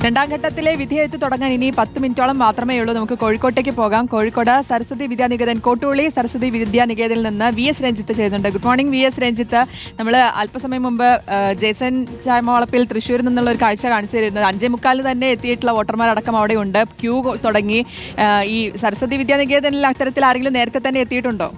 രണ്ടാം ഘട്ടത്തിലെ വിധിയെഴുത്ത് തുടങ്ങാൻ ഇനി 10 മിനിറ്റോളം മാത്രമേ ഉള്ളൂ. നമുക്ക് കോഴിക്കോട്ടേക്ക് പോകാം. കോഴിക്കോട് സരസ്വതി വിദ്യാനികേതൻ കോട്ടൂളി സരസ്വതി വിദ്യാനികേതനിൽ നിന്ന് VS രഞ്ജിത്ത് ചെയ്യുന്നുണ്ട്. Good morning VS Ranjith. നമ്മൾ അല്പസമയം മുമ്പ് ജേസൺ ചാമവളപ്പിൽ തൃശ്ശൂരിൽ നിന്നുള്ള ഒരു കാഴ്ച കാണിച്ചു തരുന്നത് 5:45 തന്നെ എത്തിയിട്ടുള്ള വോട്ടർമാരടക്കം അവിടെയുണ്ട്. ക്യൂ തുടങ്ങി. ഈ സരസ്വതി വിദ്യാനികേതനിൽ അത്തരത്തിൽ ആരെങ്കിലും നേരത്തെ തന്നെ എത്തിയിട്ടുണ്ടോ?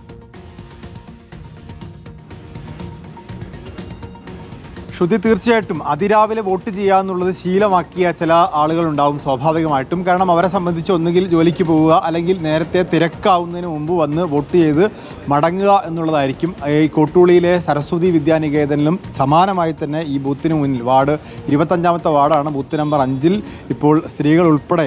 ശ്രുതി, തീർച്ചയായിട്ടും അതിരാവിലെ വോട്ട് ചെയ്യുക എന്നുള്ളത് ശീലമാക്കിയ ചില ആളുകളുണ്ടാവും സ്വാഭാവികമായിട്ടും. കാരണം അവരെ സംബന്ധിച്ച് ഒന്നുകിൽ ജോലിക്ക് പോവുക അല്ലെങ്കിൽ നേരത്തെ തിരക്കാവുന്നതിന് മുമ്പ് വന്ന് വോട്ട് ചെയ്ത് മടങ്ങുക എന്നുള്ളതായിരിക്കും. ഈ കോട്ടൂളിയിലെ സരസ്വതി വിദ്യാനികേതനിലും സമാനമായി തന്നെ ഈ ബൂത്തിന് മുന്നിൽ വാർഡ് 25ാമത്തെ വാർഡാണ്, ബൂത്ത് നമ്പർ 5-ൽ ഇപ്പോൾ സ്ത്രീകൾ ഉൾപ്പെടെ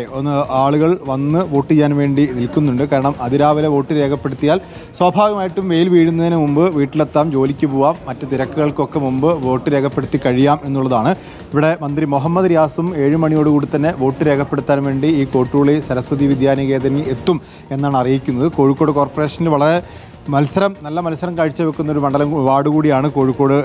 ആളുകൾ വന്ന് വോട്ട് ചെയ്യാൻ വേണ്ടി നിൽക്കുന്നുണ്ട്. കാരണം അതിരാവിലെ വോട്ട് രേഖപ്പെടുത്തിയാൽ സ്വാഭാവികമായിട്ടും വെയിൽ വീഴുന്നതിന് മുമ്പ് വീട്ടിലെത്താം, ജോലിക്ക് പോവാം, മറ്റ് തിരക്കുകൾക്കൊക്കെ മുമ്പ് വോട്ട് രേഖപ്പെടുത്തി കഴിയാം എന്നുള്ളതാണ്. ഇവിടെ മന്ത്രി മുഹമ്മദ് റിയാസും 7 മണിയോടുകൂടി തന്നെ വോട്ട് രേഖപ്പെടുത്താൻ വേണ്ടി ഈ കോട്ടൂളി സരസ്വതി വിദ്യാനികേതനിൽ എത്തും എന്നാണ് അറിയിക്കുന്നത്. കോഴിക്കോട് കോർപ്പറേഷനിൽ വളരെ നല്ല മത്സരം കാഴ്ചവെക്കുന്ന ഒരു വാർഡ് കൂടിയാണ് കോഴിക്കോട്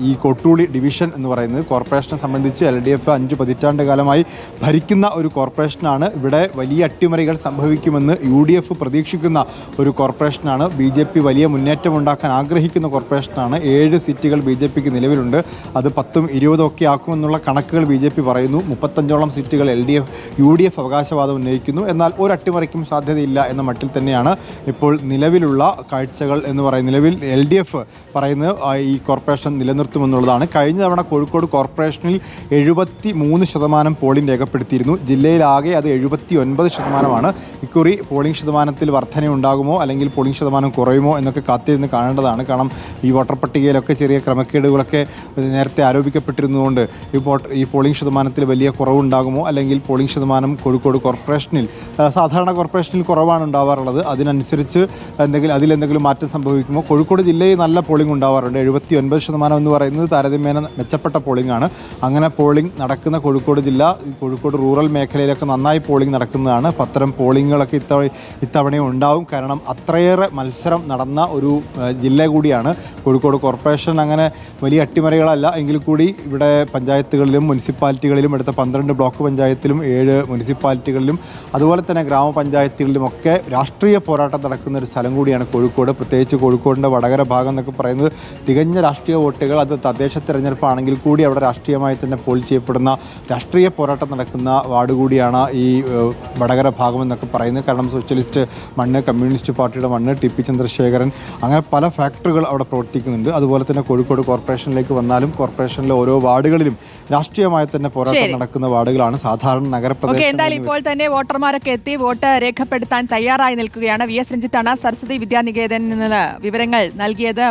ഈ കോട്ടൂളി ഡിവിഷൻ എന്ന് പറയുന്നത്. കോർപ്പറേഷനെ സംബന്ധിച്ച് LDF 5 പതിറ്റാണ്ട് കാലമായി ഭരിക്കുന്ന ഒരു കോർപ്പറേഷനാണ്. ഇവിടെ വലിയ അട്ടിമറികൾ സംഭവിക്കുമെന്ന് UDF പ്രതീക്ഷിക്കുന്ന ഒരു കോർപ്പറേഷനാണ്. BJP വലിയ മുന്നേറ്റം ഉണ്ടാക്കാൻ ആഗ്രഹിക്കുന്ന കോർപ്പറേഷനാണ്. 7 സീറ്റുകൾ BJPക്ക് നിലവിലുണ്ട്. അത് 10ഉം 20ഉം ഒക്കെ ആക്കുമെന്നുള്ള കണക്കുകൾ BJP പറയുന്നു. 35ഓളം സീറ്റുകൾ UDF അവകാശവാദം ഉന്നയിക്കുന്നു. എന്നാൽ ഒരു അട്ടിമറിക്കും സാധ്യതയില്ല എന്ന മട്ടിൽ തന്നെയാണ് ഇപ്പോൾ നിലവിലുള്ള കാഴ്ചകൾ എന്ന് പറയുന്നത്. നിലവിൽ LDF പറയുന്നത് ഈ കോർപ്പറേഷൻ നിലനിർത്തുമെന്നുള്ളതാണ്. കഴിഞ്ഞ തവണ കോഴിക്കോട് കോർപ്പറേഷനിൽ 73% പോളിംഗ് രേഖപ്പെടുത്തിയിരുന്നു. ജില്ലയിലാകെ അത് 79%. ഇക്കുറി പോളിംഗ് ശതമാനത്തിൽ വർധനയുണ്ടാകുമോ അല്ലെങ്കിൽ പോളിംഗ് ശതമാനം കുറയുമോ എന്നൊക്കെ കാത്തിരുന്ന് കാണേണ്ടതാണ്. കാരണം ഈ വോട്ടർ പട്ടികയിലൊക്കെ ചെറിയ ക്രമക്കേടുകളൊക്കെ നേരത്തെ ആരോപിക്കപ്പെട്ടിരുന്നതുകൊണ്ട് ഈ പോളിംഗ് ശതമാനത്തിൽ വലിയ കുറവുണ്ടാകുമോ അല്ലെങ്കിൽ പോളിംഗ് ശതമാനം കോഴിക്കോട് കോർപ്പറേഷനിൽ സാധാരണ കോർപ്പറേഷനിൽ കുറവാണ് ഉണ്ടാവാറുള്ളത്. അതിനനുസരിച്ച് അതിലെന്തെങ്കിലും മാറ്റം സംഭവിക്കുമോ? കോഴിക്കോട് ജില്ലയിൽ നല്ല പോളിംഗ് ഉണ്ടാവാറുണ്ട്. 79% എന്ന് പറയുന്നത് താരതമ്യേന മെച്ചപ്പെട്ട പോളിംഗ് ആണ്. അങ്ങനെ പോളിംഗ് നടക്കുന്ന കോഴിക്കോട് ജില്ല, കോഴിക്കോട് റൂറൽ മേഖലയിലൊക്കെ നന്നായി പോളിംഗ് നടക്കുന്നതാണ്. അത്തരം പോളിങ്ങുകളൊക്കെ ഇത്തവണയും ഉണ്ടാവും. കാരണം അത്രയേറെ മത്സരം നടന്ന ഒരു ജില്ല കൂടിയാണ് കോഴിക്കോട് കോർപ്പറേഷൻ. അങ്ങനെ വലിയ അട്ടിമറികളല്ല എങ്കിൽ കൂടി ഇവിടെ പഞ്ചായത്തുകളിലും മുനിസിപ്പാലിറ്റികളിലും എടുത്ത 12 ബ്ലോക്ക് പഞ്ചായത്തിലും 7 മുനിസിപ്പാലിറ്റികളിലും അതുപോലെ തന്നെ ഗ്രാമപഞ്ചായത്തുകളിലുമൊക്കെ രാഷ്ട്രീയ പോരാട്ടം നടക്കുന്ന ഒരു സ്ഥലം കൂടിയാണ് കോഴിക്കോട്. പ്രത്യേകിച്ച് കോഴിക്കോടിൻ്റെ വടകര ഭാഗം എന്നൊക്കെ പറയുന്നത് തികഞ്ഞ രാഷ്ട്രീയ വോട്ടുകൾ, അത് തദ്ദേശ തെരഞ്ഞെടുപ്പാണെങ്കിൽ കൂടി അവിടെ രാഷ്ട്രീയമായി തന്നെ പോൾ ചെയ്യപ്പെടുന്ന രാഷ്ട്രീയ പോരാട്ടം നടക്കുന്ന വാർഡ് കൂടിയാണ് ഈ വടകര ഭാഗം എന്നൊക്കെ പറയുന്നത്. കാരണം സോഷ്യലിസ്റ്റ് മണ്ണ്, കമ്മ്യൂണിസ്റ്റ് പാർട്ടിയുടെ മണ്ണ്, TP ചന്ദ്രശേഖരൻ, അങ്ങനെ പല ഫാക്ടറികൾ അവിടെ പ്രവർത്തിക്കുന്നുണ്ട്. അതുപോലെ തന്നെ കോഴിക്കോട് കോർപ്പറേഷനിലേക്ക് വന്നാലും കോർപ്പറേഷനിലെ ഓരോ വാർഡുകളിലും രാഷ്ട്രീയമായി തന്നെ പോരാട്ടം നടക്കുന്ന വാർഡുകളാണ് സാധാരണ നഗരപ്രദേശം. എന്തായാലും ഇപ്പോൾ തന്നെ വോട്ടർമാരൊക്കെ എത്തി വോട്ട് രേഖപ്പെടുത്താൻ തയ്യാറായി നിൽക്കുകയാണ്. VS രഞ്ജിത്താണ് സരസ്വതി വിദ്യാനികേതനിൽ നിന്ന് വിവരങ്ങൾ നൽകിയത്.